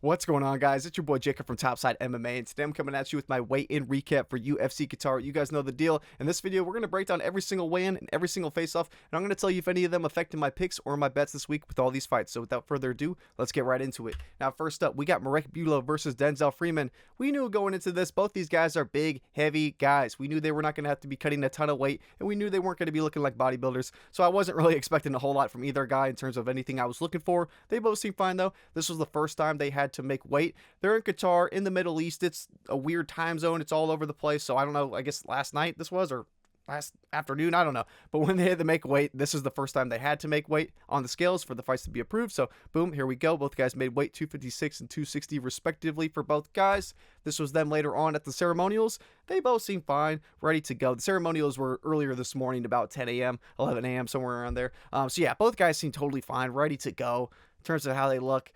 What's going on, guys? It's your boy Jacob from Topside MMA, and today I'm coming at you with my weigh-in recap for UFC Qatar. You guys know the deal. In this video, we're going to break down every single weigh-in and every single face-off, and I'm going to tell you if any of them affected my picks or my bets this week with all these fights. So without further ado, let's get right into it. Now, first up, we got Marek Bujlo versus Denzel Freeman. We knew going into this, both these guys are big, heavy guys. We knew they were not going to have to be cutting a ton of weight, and we knew they weren't going to be looking like bodybuilders, so I wasn't really expecting a whole lot from either guy in terms of anything I was looking for. They both seemed fine, though. This was the first time they had to make weight. They're in Qatar, in the Middle East. It's a weird time zone. It's all over the place. So I don't know. I guess last night this was, or last afternoon, I don't know. But when they had to make weight, this is the first time they had to make weight on the scales for the fights to be approved. So boom, here we go. Both guys made weight, 256 and 260 respectively for both guys. This was them later on at the ceremonials. They both seemed fine, ready to go. The ceremonials were earlier this morning, about 10 a.m., 11 a.m., somewhere around there. So yeah, both guys seemed totally fine, ready to go. In terms of how they look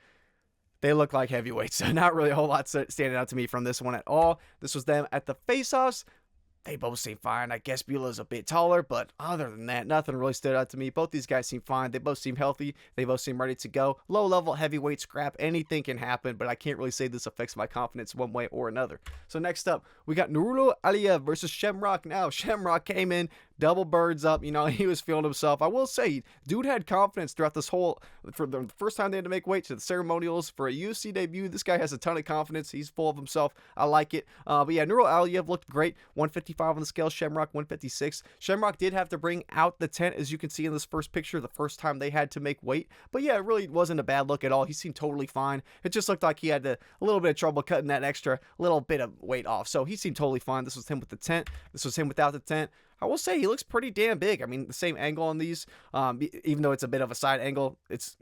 like heavyweights. So not really a whole lot standing out to me from this one at all. This was them at the face-offs. They both seem fine. I guess Bula's a bit taller, but other than that, nothing really stood out to me. Both these guys seem fine. They both seem healthy. They both seem ready to go. Low-level heavyweight scrap. Anything can happen, but I can't really say this affects my confidence one way or another. So next up, we got Nurullo Aliev versus Shem. Now, Shem came in, double birds up. You know, he was feeling himself. I will say, dude had confidence throughout this whole, for the first time they had to make weight to the ceremonials for a UFC debut. This guy has a ton of confidence. He's full of himself. I like it. But yeah, Nurullo Aliev looked great. 155 on the scale. Shamrock 156. Shamrock did have to bring out the tent, as you can see in this first picture, the first time they had to make weight. But yeah, it really wasn't a bad look at all. He seemed totally fine. It just looked like he had a little bit of trouble cutting that extra little bit of weight off. So he seemed totally fine. This was him with the tent. This was him without the tent. I will say he looks pretty damn big. I mean, the same angle on these, even though it's a bit of a side angle, it's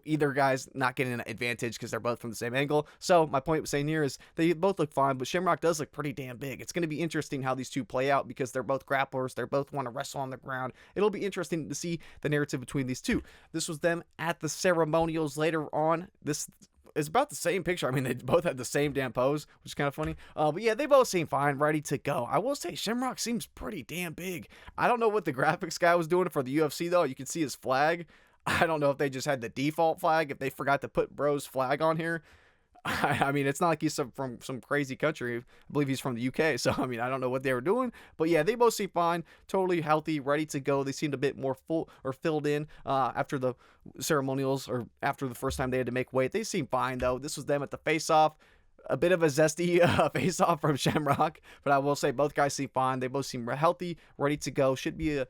either guy's not getting an advantage because they're both from the same angle. So my point was saying here is they both look fine, but Shamrock does look pretty damn big. It's going to be interesting how these two play out because they're both grapplers. They both want to wrestle on the ground. It'll be interesting to see the narrative between these two. This was them at the ceremonials later on. This it's about the same picture. I mean, they both had the same damn pose, which is kind of funny. But yeah, they both seem fine, ready to go. I will say Shamrock seems pretty damn big. I don't know what the graphics guy was doing for the UFC, though. You can see his flag. I don't know if they just had the default flag, if they forgot to put bro's flag on here. I mean, it's not like he's from some crazy country. I believe he's from the UK. So, I mean, I don't know what they were doing. But yeah, they both seem fine, totally healthy, ready to go. They seemed a bit more full or filled in after the ceremonials or after the first time they had to make weight. They seem fine, though. This was them at the face-off. A bit of a zesty face-off from Shamrock. But I will say both guys seem fine. They both seem healthy, ready to go. Should be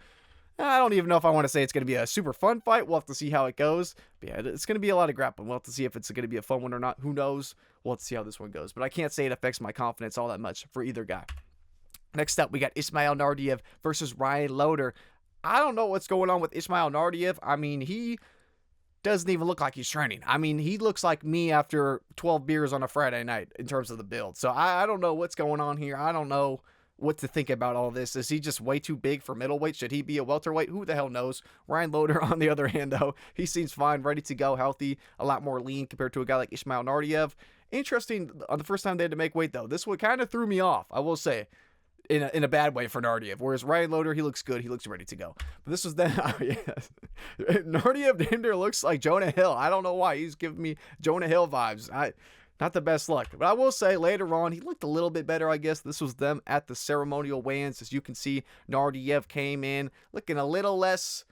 I don't even know if I want to say it's going to be a super fun fight. We'll have to see how it goes. But yeah, it's going to be a lot of grappling. We'll have to see if it's going to be a fun one or not. Who knows? We'll have to see how this one goes. But I can't say it affects my confidence all that much for either guy. Next up, we got Ismail Naurdiev versus Ryan Loder. I don't know what's going on with Ismail Naurdiev. I mean, he doesn't even look like he's training. I mean, he looks like me after 12 beers on a Friday night in terms of the build. So I don't know what's going on here. I don't know what to think about all this. Is he just way too big for middleweight? Should he be a welterweight? Who the hell knows? Ryan Loder, on the other hand, though, he seems fine, ready to go, healthy, a lot more lean compared to a guy like Ismail Naurdiev. Interesting, on the first time they had to make weight, though, this one kind of threw me off, I will say, in a bad way for Naurdiev. Whereas Ryan Loder, he looks good, he looks ready to go. But this was then, Naurdiev damn near looks like Jonah Hill. I don't know why, he's giving me Jonah Hill vibes. Not the best luck. But I will say later on, he looked a little bit better, I guess. This was them at the ceremonial weigh-ins. As you can see, Naurdiev came in looking a little less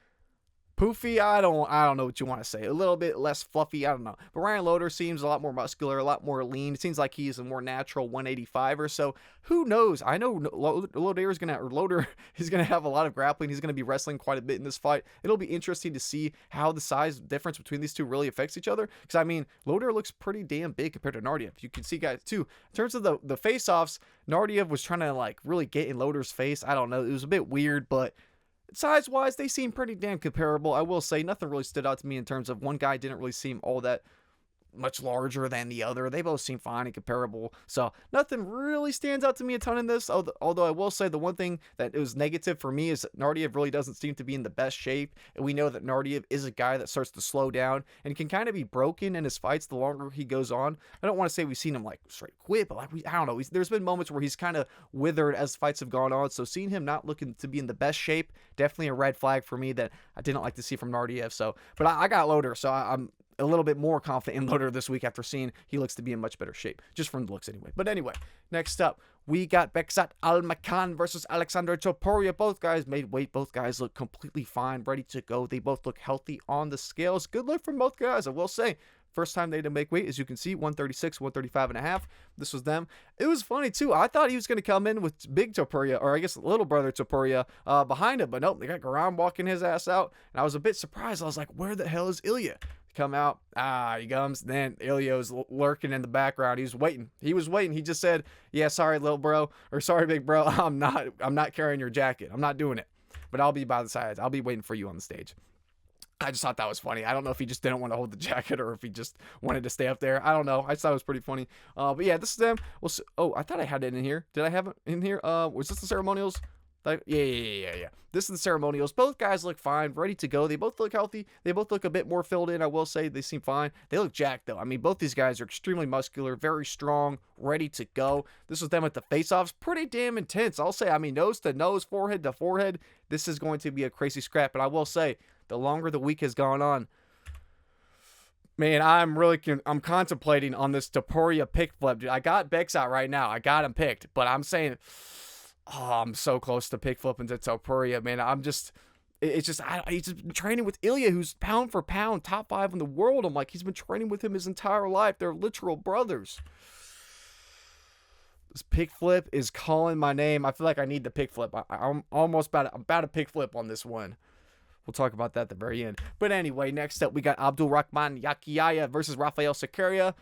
poofy. I don't know what you want to say. A little bit less fluffy. I don't know. But Ryan Loder seems a lot more muscular, a lot more lean. It seems like he's a more natural 185 or so. Who knows? I know Loder is gonna have a lot of grappling. He's gonna be wrestling quite a bit in this fight. It'll be interesting to see how the size difference between these two really affects each other. Because I mean, Loder looks pretty damn big compared to Naurdiev. You can see, guys, too. In terms of the face-offs, Naurdiev was trying to like really get in Loder's face. I don't know. It was a bit weird, but size-wise, they seem pretty damn comparable. I will say nothing really stood out to me in terms of one guy didn't really seem all that much larger than the other. They both seem fine and comparable. So nothing really stands out to me a ton in this. Although I will say the one thing that was negative for me is that Naurdiev really doesn't seem to be in the best shape. And we know that Naurdiev is a guy that starts to slow down and can kind of be broken in his fights the longer he goes on. I don't want to say we've seen him like straight quit, but like I don't know. There's been moments where he's kind of withered as fights have gone on. So seeing him not looking to be in the best shape, definitely a red flag for me that I didn't like to see from Naurdiev. So, but I got Loder, so a little bit more confident in Loder this week after seeing he looks to be in much better shape, just from the looks anyway. But anyway, next up, we got Bekzat Almakhan versus Aleksandre Topuria. Both guys made weight. Both guys look completely fine, ready to go. They both look healthy on the scales. Good look from both guys, I will say. First time they didn't make weight, as you can see, 136, 135 and a half. This was them. It was funny, too. I thought he was going to come in with big Topuria, or I guess little brother Topuria, behind him. But nope, they got Grad walking his ass out. And I was a bit surprised. I was like, where the hell is Ilya? Come out. He comes. Then Ilya was lurking in the background. He was waiting. He just said, yeah, sorry, little bro, or sorry, big bro. I'm not carrying your jacket. I'm not doing it. But I'll be by the sides. I'll be waiting for you on the stage. I just thought that was funny. I don't know if he just didn't want to hold the jacket or if he just wanted to stay up there. I don't know. I just thought it was pretty funny. But yeah, this is them. I thought I had it in here. Did I have it in here? Was this the ceremonials? Yeah. This is the ceremonials. Both guys look fine, ready to go. They both look healthy. They both look a bit more filled in. I will say they seem fine. They look jacked, though. I mean, both these guys are extremely muscular, very strong, ready to go. This was them at the face-offs. Pretty damn intense. I'll say, I mean, nose to nose, forehead to forehead. This is going to be a crazy scrap. And I will say, the longer the week has gone on, man, I'm contemplating on this Topuria pick flip, dude. I got Bekzat right now. I got him picked, but I'm saying, I'm so close to pick flipping to Topuria, man. He's just been training with Ilya, who's pound for pound top 5 in the world. I'm like, he's been training with him his entire life. They're literal brothers. This pick flip is calling my name. I feel like I need the pick flip. I'm about to pick flip on this one. We'll talk about that at the very end. But anyway, next up, we got Abdul Rakhman Yakhyaev versus Rafael Cerquiera.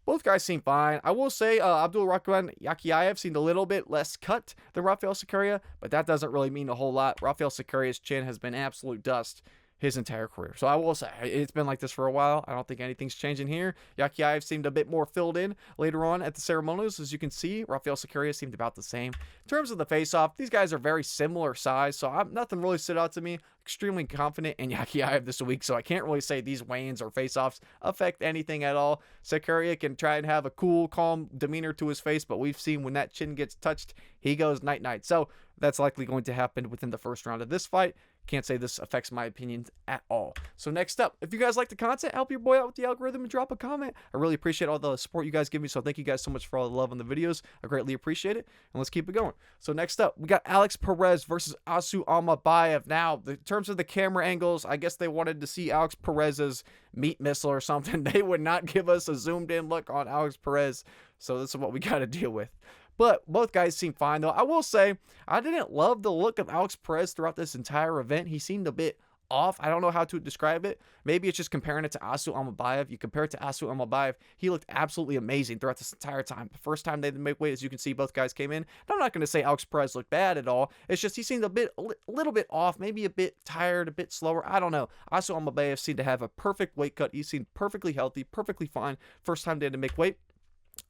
Both guys seem fine. I will say Abdul Yakhyaev seemed a little bit less cut than Rafael Cerquiera, but that doesn't really mean a whole lot. Rafael Cerqueira's chin has been absolute dust his entire career. So I will say, it's been like this for a while. I don't think anything's changing here. Yakhyaev seemed a bit more filled in later on at the ceremonials. As you can see, Rafael Cerqueira seemed about the same. In terms of the face-off, these guys are very similar size, so nothing really stood out to me. Extremely confident in Yakhyaev this week, so I can't really say these weigh-ins or face-offs affect anything at all. Cerqueira can try and have a cool, calm demeanor to his face, but we've seen when that chin gets touched, he goes night-night. So that's likely going to happen within the first round of this fight. Can't say this affects my opinions at all. So next up, if you guys like the content, help your boy out with the algorithm and drop a comment. I really appreciate all the support you guys give me, so thank you guys so much for all the love on the videos. I greatly appreciate it, and let's keep it going. So next up, we got Perez versus Almabayev. Now, in terms of the camera angles, I guess they wanted to see Perez's meat missile or something. They would not give us a zoomed-in look on Perez, so this is what we got to deal with. But both guys seem fine, though. I will say, I didn't love the look of Perez throughout this entire event. He seemed a bit off. I don't know how to describe it. Maybe it's just comparing it to Almabayev. You compare it to Almabayev, he looked absolutely amazing throughout this entire time. The first time they didn't make weight, as you can see, both guys came in. And I'm not going to say Perez looked bad at all. It's just he seemed a little bit off, maybe a bit tired, a bit slower. I don't know. Almabayev seemed to have a perfect weight cut. He seemed perfectly healthy, perfectly fine. First time they didn't make weight.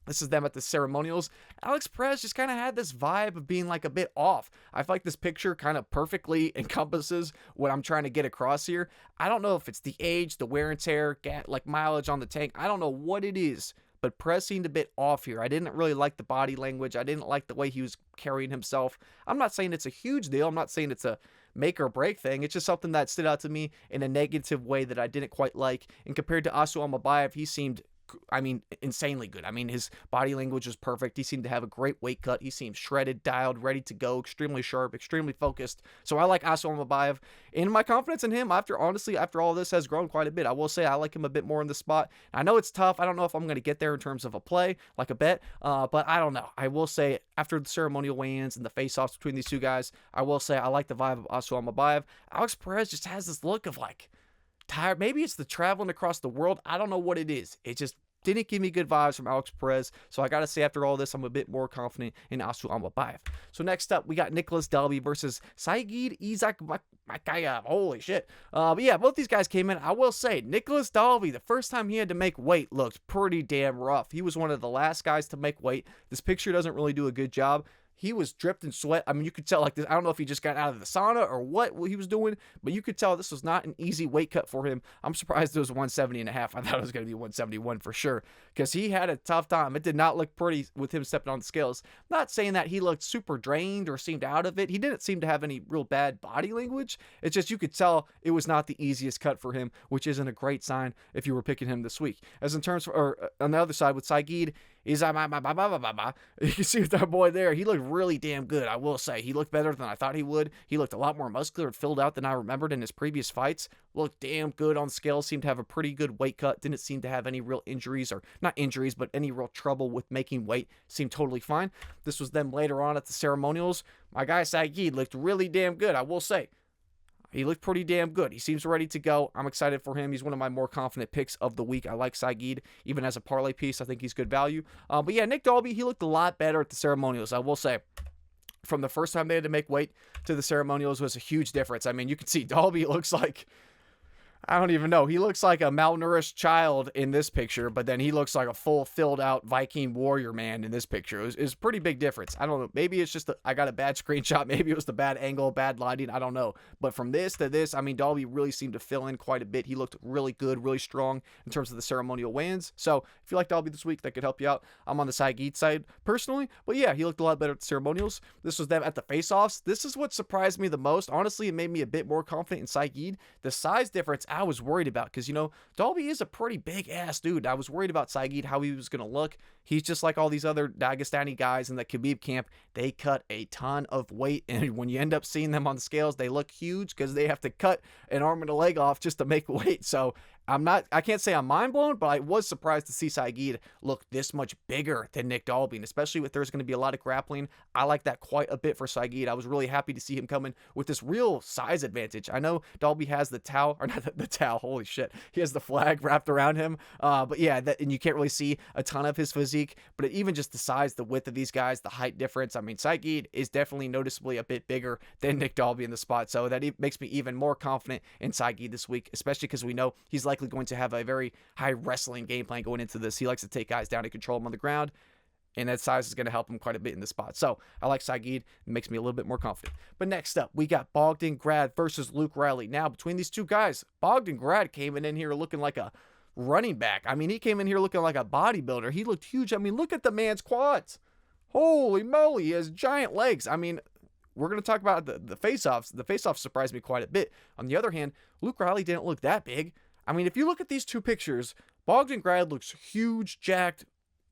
This is them at the ceremonials. Perez just kind of had this vibe of being like a bit off. I feel like this picture kind of perfectly encompasses what I'm trying to get across here. I don't know if it's the age, the wear and tear, like mileage on the tank. I don't know what it is, but Perez seemed a bit off here. I didn't really like the body language. I didn't like the way he was carrying himself. I'm not saying it's a huge deal. I'm not saying it's a make or break thing. It's just something that stood out to me in a negative way that I didn't quite like. And compared to Almabayev, he seemed, insanely good. His body language was perfect. He seemed to have a great weight cut. He seemed shredded, dialed, ready to go, extremely sharp, extremely focused. So I like Almabayev. And my confidence in him, after all this, has grown quite a bit. I will say I like him a bit more in the spot. I know it's tough. I don't know if I'm going to get there in terms of a play, like a bet, but I don't know. I will say, after the ceremonial weigh-ins and the face-offs between these two guys, I will say I like the vibe of Almabayev. Perez just has this look of like tired. Maybe it's the traveling across the world. I don't know what it is. It just didn't give me good vibes from Perez. So I got to say, after all this, I'm a bit more confident in Almabayev. So next up, we got Nicolas Dalby versus Saygid Izagakhmaev. Holy shit. But yeah, both these guys came in. I will say, Nicolas Dalby, the first time he had to make weight, looked pretty damn rough. He was one of the last guys to make weight. This picture doesn't really do a good job. he was dripped in sweat. I mean, you could tell like this. I don't know if he just got out of the sauna or what he was doing, but you could tell this was not an easy weight cut for him. I'm surprised it was 170.5. I thought it was going to be 171 for sure, because he had a tough time. It did not look pretty with him stepping on the scales. Not saying that he looked super drained or seemed out of it. He didn't seem to have any real bad body language. It's just you could tell it was not the easiest cut for him, which isn't a great sign if you were picking him this week. As in terms, or on the other side with Saygid, you can see with our boy there, he looked really damn good, I will say. He looked better than I thought he would. He looked a lot more muscular and filled out than I remembered in his previous fights. Looked damn good on scale, seemed to have a pretty good weight cut, didn't seem to have any real injuries, or not injuries, but any real trouble with making weight. Seemed totally fine. This was them later on at the ceremonials. My guy Saygid looked really damn good, I will say. He looked pretty damn good. He seems ready to go. I'm excited for him. He's one of my more confident picks of the week. I like Saygid. Even as a parlay piece, I think he's good value. But yeah, Nick Dalby, he looked a lot better at the ceremonials, I will say. From the first time they had to make weight to the ceremonials was a huge difference. I mean, you can see Dalby looks like, I don't even know. He looks like a malnourished child in this picture, but then he looks like a full filled out Viking warrior man in this picture. It was a pretty big difference. I don't know. Maybe it's just I got a bad screenshot. Maybe it was the bad angle, bad lighting. I don't know. But from this to this, I mean, Dalby really seemed to fill in quite a bit. He looked really good, really strong in terms of the ceremonial weigh-ins. So if you like Dalby this week, that could help you out. I'm on the Saygid side personally, but yeah, he looked a lot better at the ceremonials. This was them at the face-offs. This is what surprised me the most. Honestly, it made me a bit more confident in Saygid. The size difference I was worried about, because, you know, Dalby is a pretty big-ass dude. I was worried about Saygid, how he was going to look. He's just like all these other Dagestani guys in the Khabib camp. They cut a ton of weight, and when you end up seeing them on the scales, they look huge because they have to cut an arm and a leg off just to make weight. So I can't say I'm mind blown, but I was surprised to see Saygid look this much bigger than Nick Dalby, and especially if there's going to be a lot of grappling. I like that quite a bit for Saygid. I was really happy to see him come in with this real size advantage. I know Dalby has the towel, or not the towel, holy shit. He has the flag wrapped around him, but yeah, and you can't really see a ton of his physique, but even just the size, the width of these guys, the height difference. I mean, Saygid is definitely noticeably a bit bigger than Nick Dalby in the spot, so that makes me even more confident in Saygid this week, especially because we know he's likely going to have a very high wrestling game plan going into this. He likes to take guys down and control them on the ground, and that size is going to help him quite a bit in the spot. So I like Saygid. It makes me a little bit more confident. But next up, we got Bogdan Grad versus Luke Riley. Now, between these two guys, Bogdan Grad came in here looking like a running back. I mean, he came in here looking like a bodybuilder. He looked huge. I mean, look at the man's quads. Holy moly, he has giant legs. I mean, we're going to talk about the face-offs. The face-offs surprised me quite a bit. On the other hand, Luke Riley didn't look that big. I mean, if you look at these two pictures, Bogdan Grad looks huge, jacked,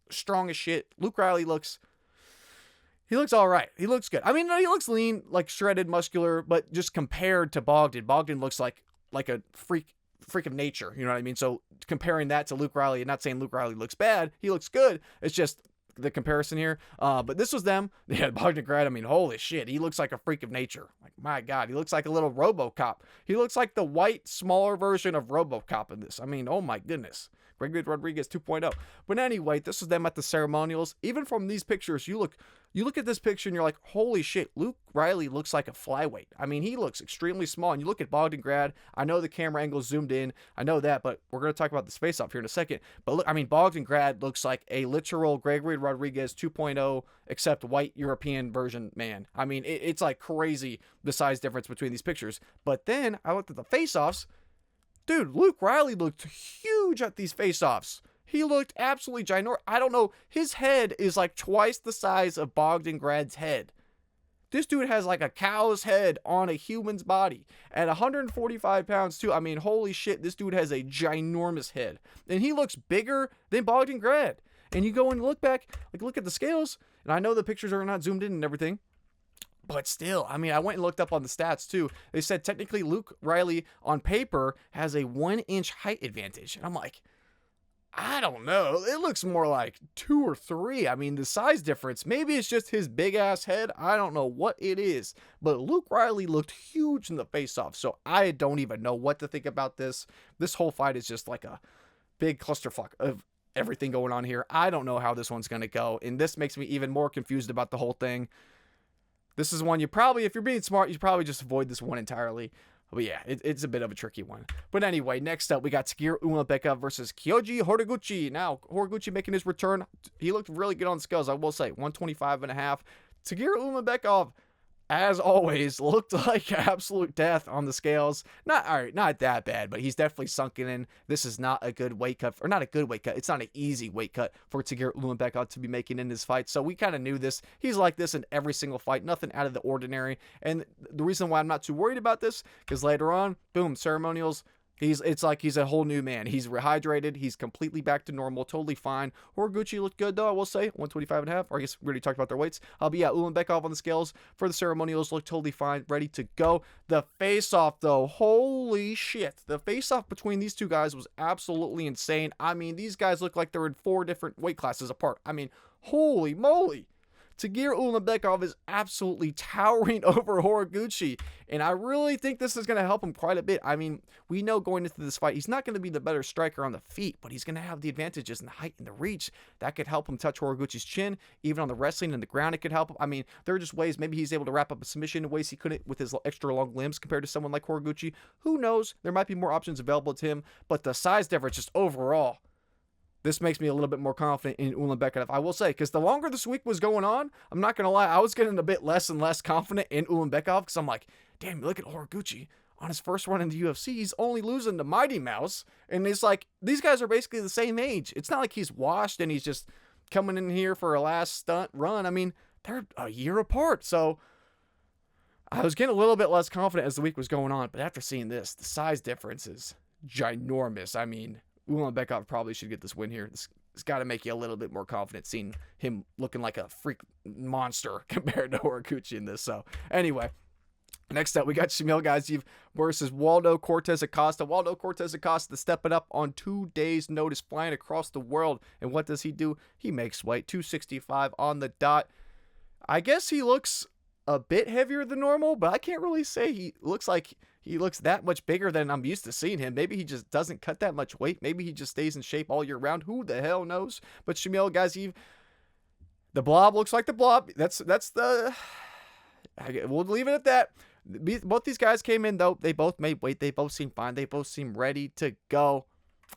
strong as shit. Luke Riley looks all right. He looks good. I mean, he looks lean, like shredded, muscular, but just compared to Bogdan looks like a freak of nature. You know what I mean? So comparing that to Luke Riley, and not saying Luke Riley looks bad, he looks good. It's just the comparison here. But this was them. Yeah, Bogdan Grad, I mean, holy shit, he looks like a freak of nature. Like, my God, he looks like a little RoboCop. He looks like the white, smaller version of RoboCop in this. I mean, oh my goodness. Gregory Rodriguez 2.0. But anyway, this was them at the ceremonials. Even from these pictures, you look at this picture and you're like, holy shit, Luke Riley looks like a flyweight. I mean, he looks extremely small. And you look at Bogdan Grad, I know the camera angle zoomed in. I know that, but we're going to talk about the space off here in a second. But look, I mean, Bogdan Grad looks like a literal Gregory Rodriguez 2.0, except white European version man. I mean, it's like crazy, the size difference between these pictures. But then I looked at the face-offs. Dude, Luke Riley looked huge at these face-offs. He looked absolutely ginormous. I don't know. His head is like twice the size of Bogdan Grad's head. This dude has like a cow's head on a human's body. At 145 pounds too. I mean, holy shit, this dude has a ginormous head. And he looks bigger than Bogdan Grad. And you go and look back, like look at the scales. And I know the pictures are not zoomed in and everything. But still, I mean, I went and looked up on the stats too. They said technically Luke Riley on paper has a 1-inch height advantage. And I'm like, I don't know. It looks more like 2 or 3. I mean, the size difference, maybe it's just his big ass head. I don't know what it is. But Luke Riley looked huge in the face-off. So I don't even know what to think about this. This whole fight is just like a big clusterfuck of everything going on here. I don't know how this one's going to go. And this makes me even more confused about the whole thing. This is one you probably, if you're being smart, you probably just avoid this one entirely. But yeah, it's a bit of a tricky one. But anyway, next up, we got Tsarukyan Umabeka versus Kyoji Horiguchi. Now, Horiguchi making his return. He looked really good on the scales, I will say. 125.5. Tagir Ulanbekov, as always, looked like absolute death on the scales. Not that bad, but he's definitely sunken in. This is not a good weight cut, or not a good weight cut. It's not an easy weight cut for Tagir Ulanbekov to be making in this fight. So we kind of knew this. He's like this in every single fight, nothing out of the ordinary. And the reason why I'm not too worried about this, because later on, boom, ceremonials. It's like he's a whole new man. He's rehydrated. He's completely back to normal. Totally fine. Horiguchi looked good, though, I will say. 125.5. Or I guess we already talked about their weights. But yeah, Ulanbekov on the scales for the ceremonials looked totally fine. Ready to go. The face-off, though. Holy shit. The face-off between these two guys was absolutely insane. I mean, these guys look like they're in 4 different weight classes apart. I mean, holy moly. Tagir Ulanbekov is absolutely towering over Horiguchi, and I really think this is going to help him quite a bit. I mean, we know going into this fight, he's not going to be the better striker on the feet, but he's going to have the advantages in the height and the reach. That could help him touch Horiguchi's chin. Even on the wrestling and the ground, it could help him. I mean, there are just ways, maybe he's able to wrap up a submission in ways he couldn't with his extra long limbs compared to someone like Horiguchi. Who knows? There might be more options available to him, but the size difference just overall, this makes me a little bit more confident in Ulanbekov, I will say, because the longer this week was going on, I'm not going to lie, I was getting a bit less and less confident in Ulanbekov, because I'm like, damn, look at Horiguchi. On his first run in the UFC, he's only losing to Mighty Mouse, and it's like, these guys are basically the same age. It's not like he's washed and he's just coming in here for a last stunt run. I mean, they're a year apart, so I was getting a little bit less confident as the week was going on, but after seeing this, the size difference is ginormous. I mean, Ulanbekov probably should get this win here. It's got to make you a little bit more confident seeing him looking like a freak monster compared to Horiguchi in this. So anyway, next up we got Ismail versus Waldo Cortes-Acosta. Waldo Cortes-Acosta stepping up on 2 days notice, flying across the world. And what does he do? He makes weight, 265 on the dot. I guess he looks a bit heavier than normal, but I can't really say he looks that much bigger than I'm used to seeing him. Maybe he just doesn't cut that much weight. Maybe he just stays in shape all year round. Who the hell knows? But Ismail Gaziyev, the blob looks like the blob. We'll leave it at that. Both these guys came in, though. They both made weight. They both seem fine. They both seem ready to go.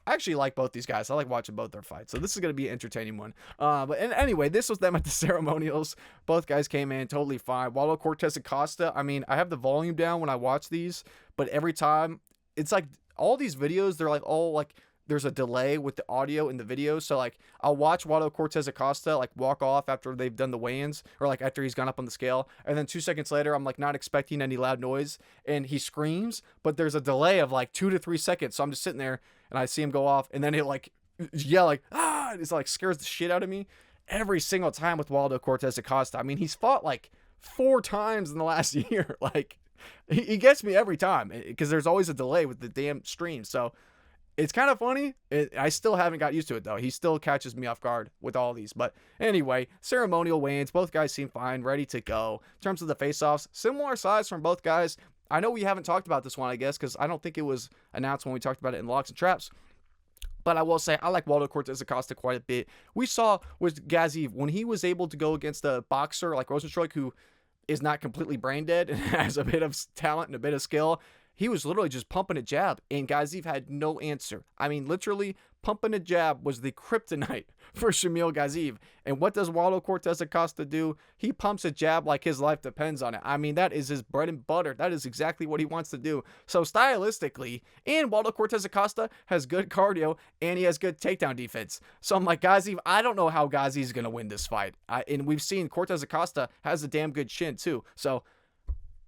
I actually like both these guys. I like watching both their fights. So this is going to be an entertaining one. Anyway, this was them at the ceremonials. Both guys came in totally fine. Waldo Cortes-Acosta, I mean, I have the volume down when I watch these, but every time, it's like all these videos, they're like all like, there's a delay with the audio in the video. So like I'll watch Waldo Cortes-Acosta like walk off after they've done the weigh-ins, or like after he's gone up on the scale, and then 2 seconds later I'm like not expecting any loud noise and he screams, but there's a delay of like 2 to 3 seconds. So I'm just sitting there and I see him go off, and then it like yell like it's like scares the shit out of me every single time with Waldo Cortes-Acosta. I mean, he's fought like 4 times in the last year. Like he gets me every time because there's always a delay with the damn stream. So it's kind of funny. I still haven't got used to it, though. He still catches me off guard with all these. But anyway, ceremonial weigh-ins. Both guys seem fine, ready to go. In terms of the face-offs, similar size from both guys. I know we haven't talked about this one, I guess, because I don't think it was announced when we talked about it in Locks and Traps. But I will say, I like Waldo Cortes-Acosta quite a bit. We saw with Gaziyev, when he was able to go against a boxer like Rosenstruik, who is not completely brain dead and has a bit of talent and a bit of skill, he was literally just pumping a jab, and Gaziyev had no answer. I mean, literally, pumping a jab was the kryptonite for Ismail Gaziyev. And what does Waldo Cortes-Acosta do? He pumps a jab like his life depends on it. I mean, that is his bread and butter. That is exactly what he wants to do. So stylistically, and Waldo Cortes-Acosta has good cardio, and he has good takedown defense. So I'm like, Gaziyev, I don't know how Gaziyev's going to win this fight. And we've seen Cortes-Acosta has a damn good chin, too. So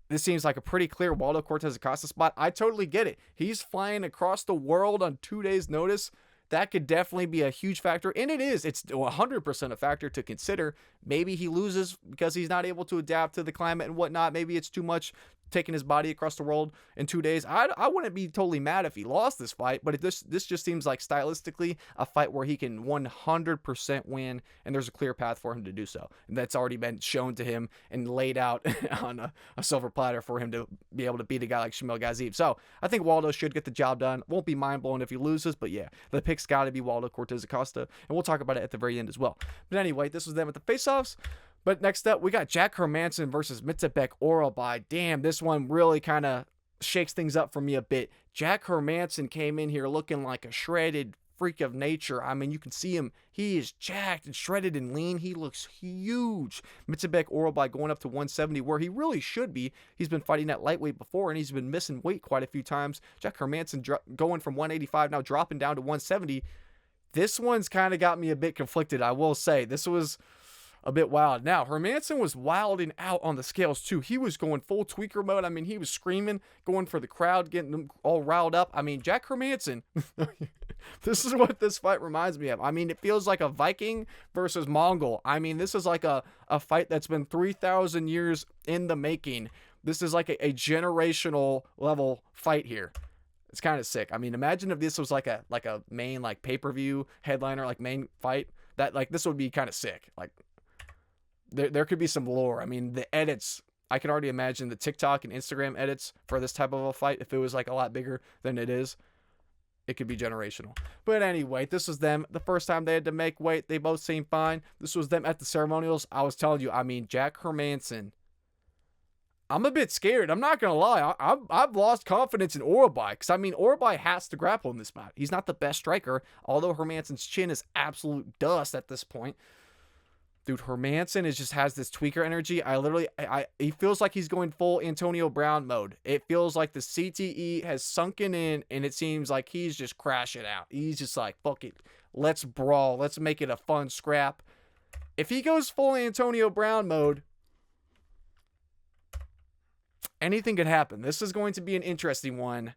this seems like a pretty clear Waldo Cortes-Acosta spot. I totally get it. He's flying across the world on 2 days' notice. That could definitely be a huge factor. And it is. It's 100% a factor to consider. Maybe he loses because he's not able to adapt to the climate and whatnot. Maybe it's too much taking his body across the world in 2 days. I wouldn't be totally mad if he lost this fight, but this just seems like stylistically a fight where he can 100% win, and there's a clear path for him to do so. And that's already been shown to him and laid out on a silver platter for him to be able to beat a guy like Ismail Gaziyev. So I think Waldo should get the job done. Won't be mind-blowing if he loses, but yeah, the pick's got to be Waldo Cortes-Acosta, and we'll talk about it at the very end as well. But anyway, this was them at the face-offs. But next up, we got Jack Hermansson versus Mitzabek Oralbai. Damn, this one really kind of shakes things up for me a bit. Jack Hermansson came in here looking like a shredded freak of nature. I mean, you can see him. He is jacked and shredded and lean. He looks huge. Mitsibek Orolbai going up to 170 where he really should be. He's been fighting at lightweight before, and he's been missing weight quite a few times. Jack Hermansson going from 185, now dropping down to 170. This one's kind of got me a bit conflicted, I will say. This was a bit wild. Now, Hermansson was wilding out on the scales too. He was going full tweaker mode. I mean, he was screaming, going for the crowd, getting them all riled up. I mean, Jack Hermansson, this is what this fight reminds me of. I mean, it feels like a Viking versus Mongol. I mean, this is like a fight that's been 3,000 years in the making. This is like a generational level fight here. It's kind of sick. I mean, imagine if this was like a main like pay-per-view headliner, like main fight. That like this would be kind of sick. Like there could be some lore. I mean, the edits, I can already imagine the TikTok and Instagram edits for this type of a fight. If it was like a lot bigger than it is, it could be generational. But anyway, this was them. The first time they had to make weight, they both seemed fine. This was them at the ceremonials. I was telling you, I mean, Jack Hermansson, I'm a bit scared. I'm not going to lie. I've lost confidence in Orolbai because, I mean, Orolbai has to grapple in this fight. He's not the best striker, although Hermansson's chin is absolute dust at this point. Dude, Hermansson just has this tweaker energy. He feels like he's going full Antonio Brown mode. It feels like the CTE has sunken in, and it seems like he's just crashing out. He's just like, fuck it. Let's brawl. Let's make it a fun scrap. If he goes full Antonio Brown mode, anything could happen. This is going to be an interesting one.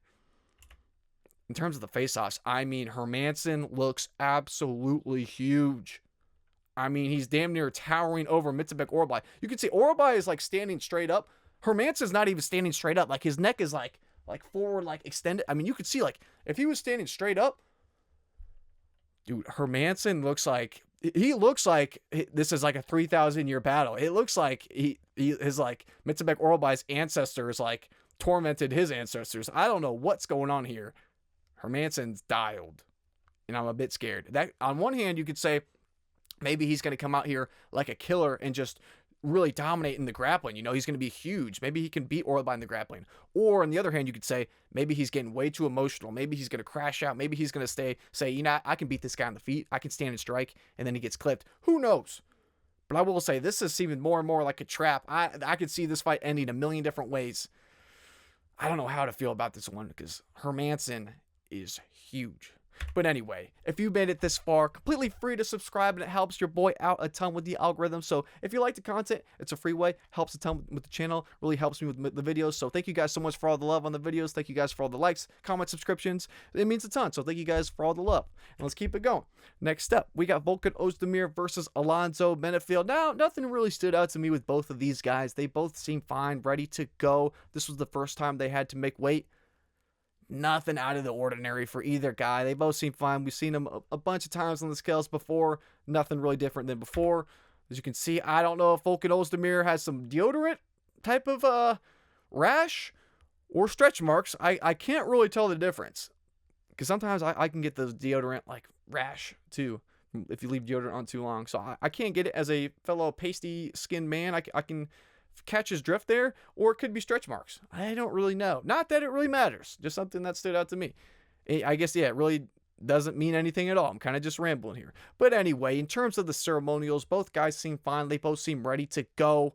In terms of the face-offs, I mean, Hermansson looks absolutely huge. I mean, he's damn near towering over Mitsibek Orolbai. You can see Orolbai is like standing straight up. Hermansson's not even standing straight up. Like his neck is like forward, like extended. I mean, you could see like if he was standing straight up, dude, Hermansson looks like this is like a 3,000 year battle. It looks like his like Mitsibek Orolbai's ancestors like tormented his ancestors. I don't know what's going on here. Hermansson's dialed, and I'm a bit scared. That on one hand, you could say maybe he's going to come out here like a killer and just really dominate in the grappling. You know, he's going to be huge. Maybe he can beat Orolbai in the grappling. Or on the other hand, you could say maybe he's getting way too emotional. Maybe he's going to crash out. Maybe he's going to say, you know, I can beat this guy on the feet. I can stand and strike. And then he gets clipped. Who knows? But I will say this is even more and more like a trap. I could see this fight ending a million different ways. I don't know how to feel about this one because Hermansson is huge. But anyway, if you made it this far, completely free to subscribe, and it helps your boy out a ton with the algorithm. So if you like the content, it's a free way, helps a ton with the channel, really helps me with the videos. So thank you guys so much for all the love on the videos. Thank you guys for all the likes, comments, subscriptions. It means a ton. So thank you guys for all the love. And let's keep it going. Next up, we got Volkan Ozdemir versus Alonzo Menefield. Now, nothing really stood out to me with both of these guys. They both seem fine, ready to go. This was the first time they had to make weight. Nothing out of the ordinary for either guy. They both seem fine. We've seen them a bunch of times on the scales before. Nothing really different than before. As you can see, I don't know if Volkan Ozdemir has some deodorant type of rash or stretch marks. I can't really tell the difference. Because sometimes I can get the deodorant like rash too if you leave deodorant on too long. So I can't get it as a fellow pasty skinned man. I can catch his drift there, or it could be stretch marks. I don't really know. Not that it really matters. Just something that stood out to me. I guess, yeah, it really doesn't mean anything at all. I'm kind of just rambling here. But anyway, in terms of the ceremonials, both guys seem fine. They both seem ready to go.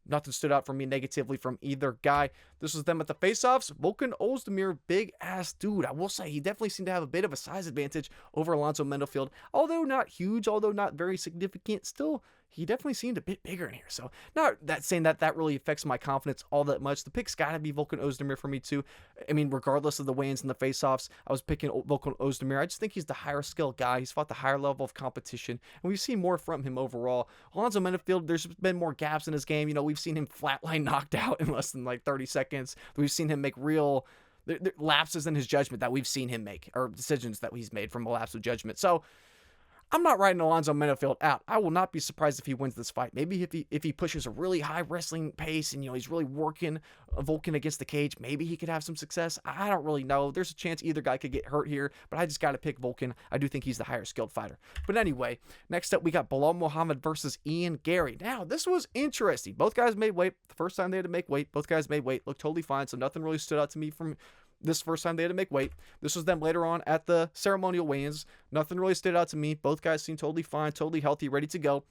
Nothing stood out for me negatively from either guy. This was them at the face-offs. Volkan Ozdemir, big-ass dude. I will say he definitely seemed to have a bit of a size advantage over Alonzo Menefield. Although not huge, although not very significant, still, he definitely seemed a bit bigger in here. So, not that saying that really affects my confidence all that much. The pick's got to be Volkan Ozdemir for me, too. I mean, regardless of the weigh-ins and the face-offs, I was picking Volkan Ozdemir. I just think he's the higher-skill guy. He's fought the higher level of competition, and we've seen more from him overall. Alonzo Menefield, there's been more gaps in his game. You know, we've seen him flatline knocked out in less than, like, 30 seconds. We've seen him make real lapses in his judgment that we've seen him make, or decisions that he's made from a lapse of judgment. So, I'm not writing Alonzo Menefield out. I will not be surprised if he wins this fight. Maybe if he pushes a really high wrestling pace and, you know, he's really working Volkan against the cage, maybe he could have some success. I don't really know. There's a chance either guy could get hurt here, but I just got to pick Volkan. I do think he's the higher skilled fighter. But anyway, next up we got Bilal Muhammad versus Ian Gary. Now, this was interesting. Both guys made weight. The first time they had to make weight, both guys made weight. Looked totally fine, so nothing really stood out to me from this first time they had to make weight. This was them later on at the ceremonial weigh-ins. Nothing really stood out to me. Both guys seemed totally fine, totally healthy, ready to go.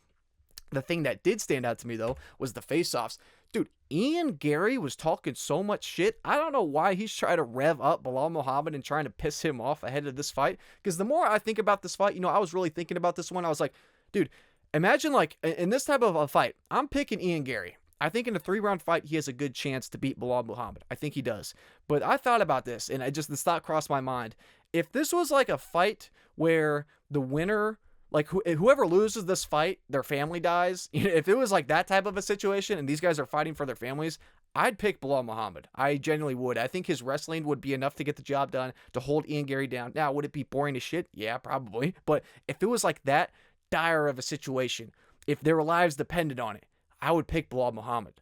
The thing that did stand out to me, though, was the face-offs. Dude, Ian Gary was talking so much shit. I don't know why he's trying to rev up Belal Muhammad and trying to piss him off ahead of this fight. Because the more I think about this fight, I was really thinking about this one. I was like, dude, imagine like in this type of a fight, I'm picking Ian Gary. I think in a 3-round fight, he has a good chance to beat Belal Muhammad. I think he does. But I thought about this, and this thought crossed my mind. If this was like a fight where the winner, like whoever loses this fight, their family dies. If it was like that type of a situation and these guys are fighting for their families, I'd pick Belal Muhammad. I genuinely would. I think his wrestling would be enough to get the job done, to hold Ian Gary down. Now, would it be boring as shit? Yeah, probably. But if it was like that dire of a situation, if their lives depended on it, I would pick Belal Muhammad.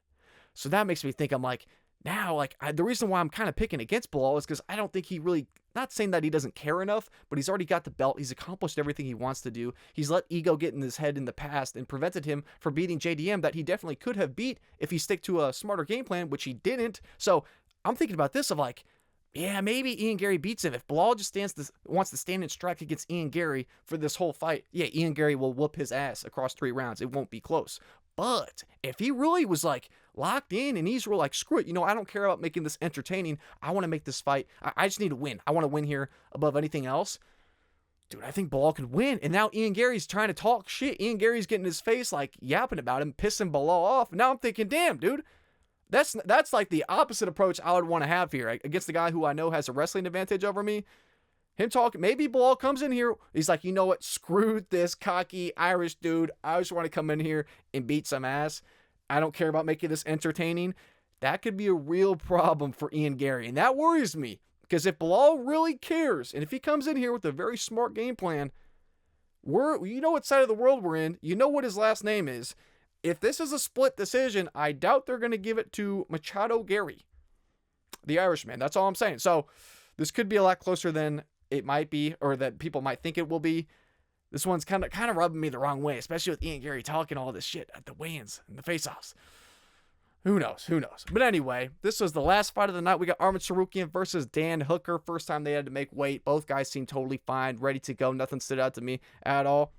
So that makes me think, I'm like, now, like, the reason why I'm kind of picking against Belal is because I don't think he really, not saying that he doesn't care enough, but he's already got the belt. He's accomplished everything he wants to do. He's let ego get in his head in the past and prevented him from beating JDM that he definitely could have beat if he stick to a smarter game plan, which he didn't. So I'm thinking about this of like, yeah, maybe Ian Gary beats him. If Belal just wants to stand and strike against Ian Gary for this whole fight, yeah, Ian Gary will whoop his ass across 3 rounds. It won't be close. But if he really was like locked in and he's real like, screw it, I don't care about making this entertaining. I want to make this fight. I just need to win. I want to win here above anything else. Dude, I think Belal could win. And now Ian Gary's trying to talk shit. Ian Gary's getting his face like yapping about him, pissing Belal off. Now I'm thinking, damn, dude, that's like the opposite approach I would want to have here against the guy who I know has a wrestling advantage over me. Him talking, maybe Belal comes in here, he's like, you know what, screw this cocky Irish dude. I just want to come in here and beat some ass. I don't care about making this entertaining. That could be a real problem for Ian Gary, and that worries me. Because if Belal really cares, and if he comes in here with a very smart game plan, you know what side of the world we're in, you know what his last name is. If this is a split decision, I doubt they're going to give it to Machado Gary, the Irishman. That's all I'm saying. So this could be a lot closer than it might be, or that people might think it will be. This one's kind of rubbing me the wrong way, especially with Ian Gary talking all this shit at the weigh-ins and the face-offs. Who knows? But anyway, this was the last fight of the night. We got Arman Tsarukyan versus Dan Hooker. First time they had to make weight. Both guys seemed totally fine, ready to go. Nothing stood out to me at all.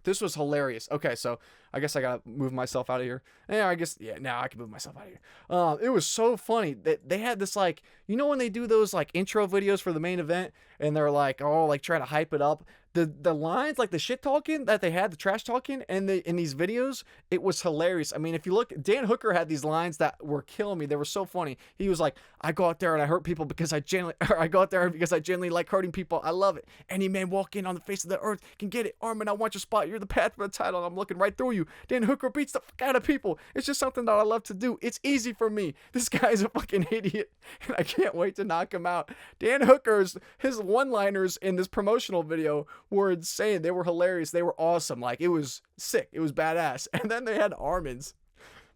This was hilarious. Okay, so I guess I gotta move myself out of here. Now I can move myself out of here. It was so funny that they had this, like, when they do those like intro videos for the main event and they're like, oh, like trying to hype it up. The lines, like the shit talking that they had, the trash talking, and in these videos, it was hilarious. I mean, if you look, Dan Hooker had these lines that were killing me. They were so funny. He was like, I go out there and I hurt people because I go out there because I genuinely like hurting people. I love it. Any man walking on the face of the earth can get it. Arman, I want your spot. You're the path for the title. I'm looking right through you. Dan Hooker beats the fuck out of people. It's just something that I love to do. It's easy for me. This guy's a fucking idiot, and I can't wait to knock him out. Dan Hooker's, his one-liners in this promotional video were insane. They were hilarious. They were awesome. Like, it was sick. It was badass. And then they had Arman's.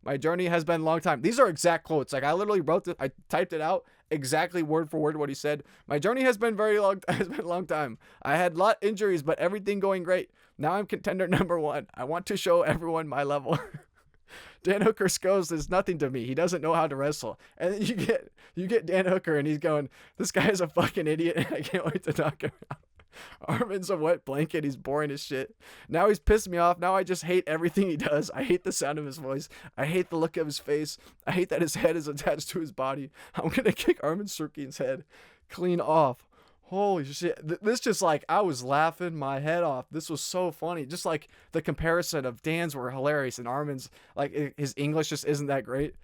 My journey has been a long time. These are exact quotes. Like, I literally wrote it. I typed it out exactly word for word what he said. My journey has been a long time. I had a lot of injuries, but everything going great. Now I'm contender number 1. I want to show everyone my level. Dan Hooker goes, there's nothing to me. He doesn't know how to wrestle. And then you get Dan Hooker, and he's going, this guy is a fucking idiot, and I can't wait to knock him out. Arman's a wet blanket. He's boring as shit. Now he's pissed me off. Now I just hate everything he does. I hate the sound of his voice. I hate the look of his face. I hate that his head is attached to his body. I'm going to kick Arman Tsarukyan's head clean off. Holy shit. This just, like, I was laughing my head off. This was so funny. Just like the comparison of Dan's were hilarious and Arman's, like, his English just isn't that great.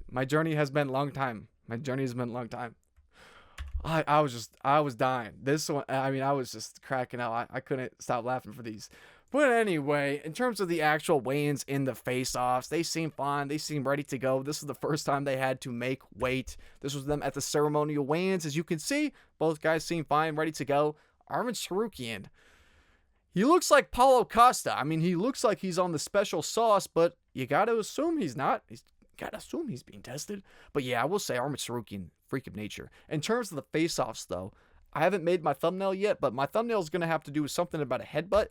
My journey has been a long time. My journey has been a long time. I was dying. This one, I mean, I was just cracking out. I couldn't stop laughing for these. But anyway, in terms of the actual weigh-ins in the face-offs, they seem fine. They seem ready to go. This is the first time they had to make weight. This was them at the ceremonial weigh-ins. As you can see, both guys seem fine, ready to go. Arman Tsarukyan, he looks like Paulo Costa. I mean, he looks like he's on the special sauce, but you got to assume he's not. Gotta assume he's being tested. But yeah, I will say Arman Tsarukyan, freak of nature. In terms of the face-offs, though, I haven't made my thumbnail yet, but my thumbnail is going to have to do with something about a headbutt.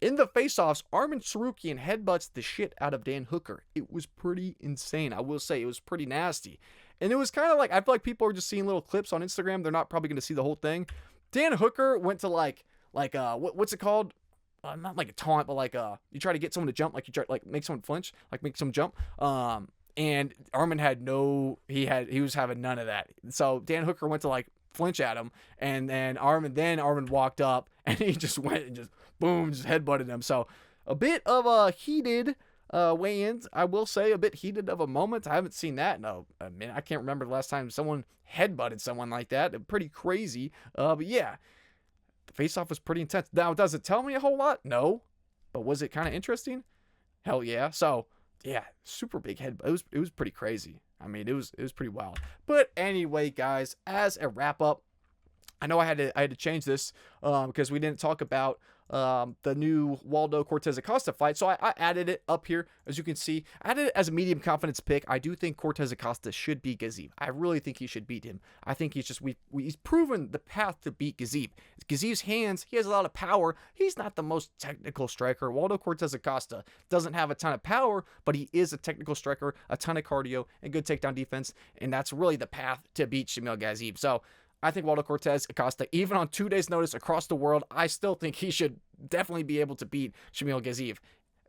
In the face-offs, Arman Tsarukyan headbutts the shit out of Dan Hooker. It was pretty insane. I will say it was pretty nasty. And it was kind of like, I feel like people are just seeing little clips on Instagram. They're not probably going to see the whole thing. Dan Hooker went to what's it called? Not like a taunt, but like you try to get someone to jump, like you try like make someone flinch, like make someone jump. And Arman he was having none of that. So Dan Hooker went to like flinch at him, and then Arman walked up and he just went and just boom, just headbutted him. So a bit of a heated weigh-ins, I will say, a bit heated of a moment. I haven't seen that. No, I mean, I can't remember the last time someone headbutted someone like that. Pretty crazy. But yeah, the face-off was pretty intense. Now, does it tell me a whole lot? No. But was it kind of interesting? Hell yeah. So yeah, super big head. It was pretty crazy. I mean, it was pretty wild. But anyway, guys, as a wrap up, I know I had to change this because we didn't talk about the new Waldo Cortes-Acosta fight. So I added it up here. As you can see, I added it as a medium confidence pick. I do think Cortes-Acosta should beat Gaziev. I really think he should beat him. I think he's proven the path to beat Gaziev. Gaziev's hands, he has a lot of power. He's not the most technical striker. Waldo Cortes-Acosta doesn't have a ton of power, but he is a technical striker, a ton of cardio, and good takedown defense. And that's really the path to beat Ismail Gaziev. So I think Waldo Cortes-Acosta, even on 2 days' notice across the world, I still think he should definitely be able to beat Ismail Gaziev.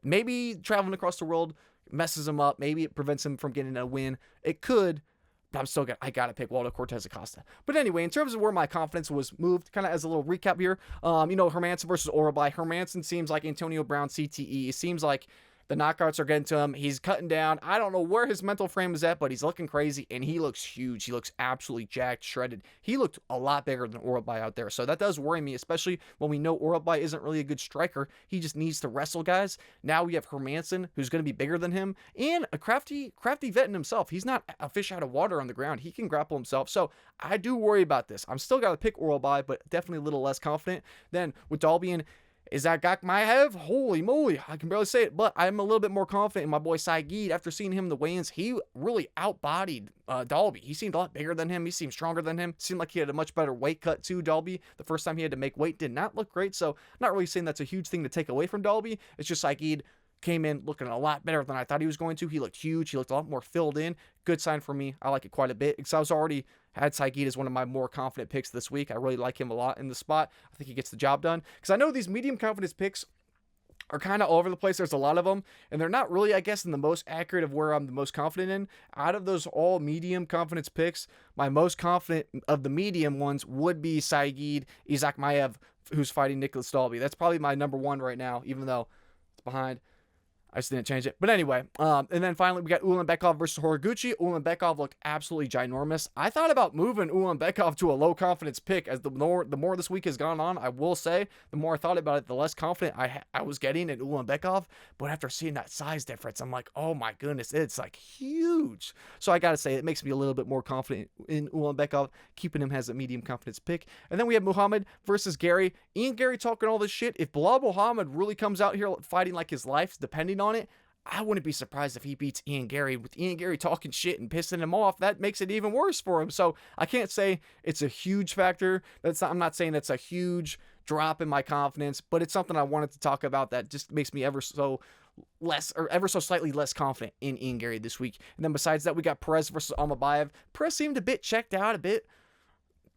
Maybe traveling across the world messes him up. Maybe it prevents him from getting a win. It could, but I got to pick Waldo Cortes-Acosta. But anyway, in terms of where my confidence was moved, kind of as a little recap here, Hermansson versus Orabai. Hermansson seems like Antonio Brown CTE. It seems like the knockouts are getting to him. He's cutting down. I don't know where his mental frame is at, but he's looking crazy, and he looks huge. He looks absolutely jacked, shredded. He looked a lot bigger than Orabai out there, so that does worry me, especially when we know Orabai isn't really a good striker. He just needs to wrestle guys. Now we have Hermansson, who's going to be bigger than him, and a crafty vet in himself. He's not a fish out of water on the ground. He can grapple himself, so I do worry about this. I'm still got to pick Orabai, but definitely a little less confident. Then with Dalby and Izagakhmaev, holy moly, I can barely say it, but I'm a little bit more confident in my boy Saygid. After seeing him in the weigh-ins, he really outbodied Dalby. He seemed a lot bigger than him. He seemed stronger than him. Seemed like he had a much better weight cut too. Dalby, the first time he had to make weight, did not look great, so not really saying that's a huge thing to take away from Dalby. It's just Saygid came in looking a lot better than I thought he was going to. He looked huge. He looked a lot more filled in. Good sign for me. I like it quite a bit because I was already had Saygid as one of my more confident picks this week. I really like him a lot in the spot. I think he gets the job done because I know these medium confidence picks are kind of all over the place. There's a lot of them, and they're not really, I guess, in the most accurate of where I'm the most confident in. Out of those all medium confidence picks, my most confident of the medium ones would be Saygid Izagakhmaev, who's fighting Nicolas Dalby. That's probably my number one right now, even though it's behind. I just didn't change it. But anyway, and then finally we got Ulanbekov versus Horiguchi. Ulanbekov looked absolutely ginormous. I thought about moving Ulanbekov to a low confidence pick as the more this week has gone on. I will say, the more I thought about it, the less confident I was getting in Ulanbekov. But after seeing that size difference, I'm like, oh my goodness, it's like huge. So I got to say, it makes me a little bit more confident in Ulanbekov, keeping him as a medium confidence pick. And then we have Muhammad versus Gary. Ian Gary talking all this shit. If Bilal Muhammad really comes out here fighting like his life, depending on it, I wouldn't be surprised if he beats Ian Gary. With Ian Gary talking shit and pissing him off, that makes it even worse for him. So I can't say it's a huge factor. I'm not saying that's a huge drop in my confidence, but it's something I wanted to talk about that just makes me ever so slightly less confident in Ian Gary this week. And then besides that, we got Perez versus Almabayev. Perez seemed a bit checked out, a bit.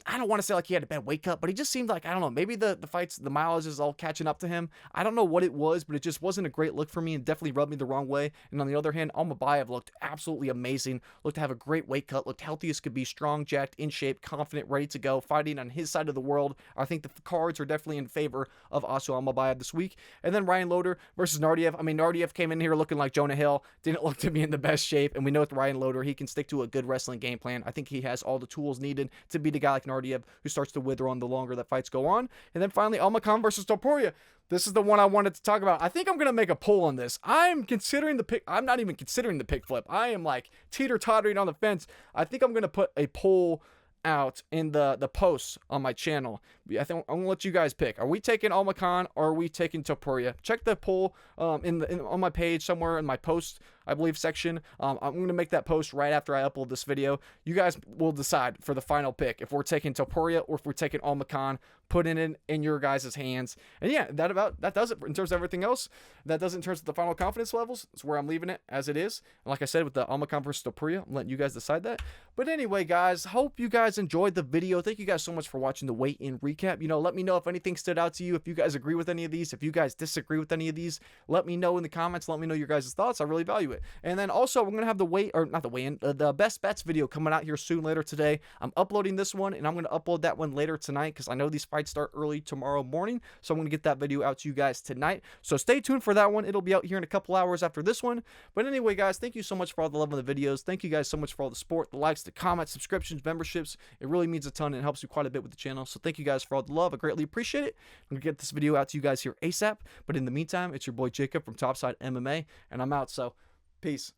I don't want to say like he had a bad weight cut, but he just seemed like, I don't know, maybe the fights, the mileage is all catching up to him. I don't know what it was, but it just wasn't a great look for me and definitely rubbed me the wrong way. And on the other hand, Almabayev looked absolutely amazing, looked to have a great weight cut, looked healthy as could be, strong, jacked, in shape, confident, ready to go, fighting on his side of the world. I think the cards are definitely in favor of Asu Almabayev this week. And then Ryan Loder versus Naurdiev. I mean, Naurdiev came in here looking like Jonah Hill, didn't look to be in the best shape, and we know with Ryan Loder, he can stick to a good wrestling game plan. I think he has all the tools needed to beat a guy like Naurdiev who starts to wither on the longer that fights go on. And then finally, Almakhan versus Topuria. This is the one I wanted to talk about. I think I'm going to make a poll on this. I'm considering the pick. I'm not even considering the pick flip. I am like teeter-tottering on the fence. I think I'm going to put a poll out in the posts on my channel. I think I'm going to let you guys pick. Are we taking Almakhan or are we taking Topuria? Check the poll on my page somewhere in my post I believe, section. I'm going to make that post right after I upload this video. You guys will decide for the final pick if we're taking Topuria or if we're taking Almakhan. Put it in your guys' hands. And yeah, that does it in terms of everything else. That does it in terms of the final confidence levels. It's where I'm leaving it as it is. And like I said, with the Almakhan versus Topuria, I'm letting you guys decide that. But anyway, guys, hope you guys enjoyed the video. Thank you guys so much for watching the weigh-in recap. You know, let me know if anything stood out to you, if you guys agree with any of these, if you guys disagree with any of these. Let me know in the comments. Let me know your guys' thoughts. I really value it. And then also, we're going to have the best bets video coming out here soon later today. I'm uploading this one, and I'm going to upload that one later tonight because I know these fights start early tomorrow morning. So I'm going to get that video out to you guys tonight. So stay tuned for that one. It'll be out here in a couple hours after this one. But anyway, guys, thank you so much for all the love on the videos. Thank you guys so much for all the support, the likes, the comments, subscriptions, memberships. It really means a ton and it helps me quite a bit with the channel. So thank you guys for all the love. I greatly appreciate it. I'm going to get this video out to you guys here ASAP. But in the meantime, it's your boy Jacob from Topside MMA, and I'm out. So peace.